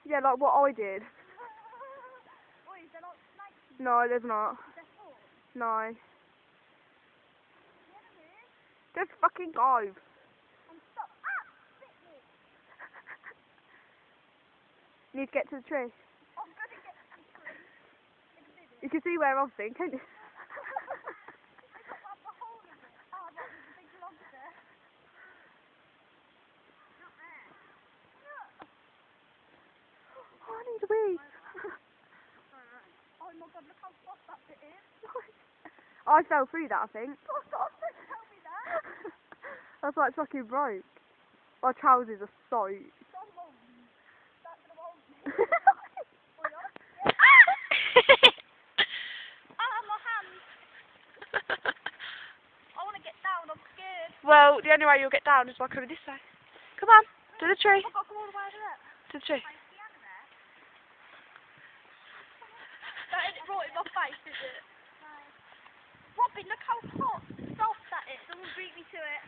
Yeah, like what I did. Oi, is there not snakes? No, there's not. Is there four? No. Yeah, there is. Just fucking go. I'm stuck. Ah! Bit me. Need to get to the tree. I'm gonna get to the tree. It did it. You can see where I've been, can't you? I got up the hole in it. Oh, right, there's a big log there. Not there. Look. Oh, I need a wee. Oh my god, look how soft that bit is. I fell through that, I think. Oh, don't tell me that. That's like fucking broke. My trousers are soaked. Don't hold me. That's gonna hold me. Oi, up. Ah, my hand. I wanna get down, I'm scared. Well, the only way you'll get down is by coming this way. Come on, to the tree. I've got to come all the way to there. To the tree. That ain't right in my face, is it? No. Robin, look how hot, soft that is. Someone beat me to it.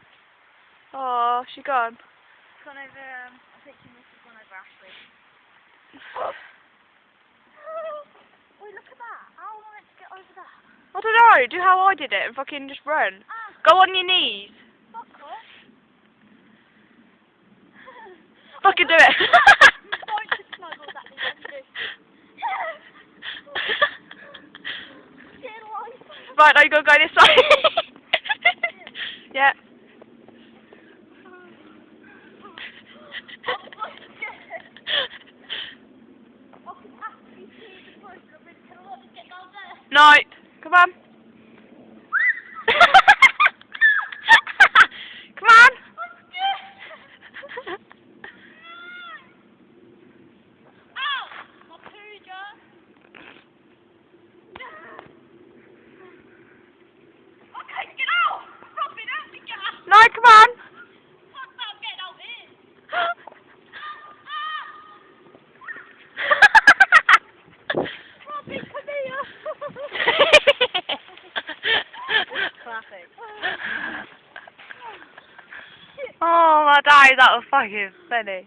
Oh, she gone. Gone over, I think she must have gone over Ashley. Wait, look at that. How am I meant to get over that? I don't know, do how I did it and fucking just run. Ah, Go on your knees. fuck off. Fucking do it. Don't just snuggle that thing when you do. Get away. Right, now you gotta go this way. Yeah. I'm so scared. I can actually see the bush. I really can I just get down there? No. Come on. Come on. I'm scared. Ow! My pooja. I can't get out! Robin, help me get out! No, come on. Fuck that, I'm getting out here! Robin, come here! Classic. Oh my days, that was fucking funny.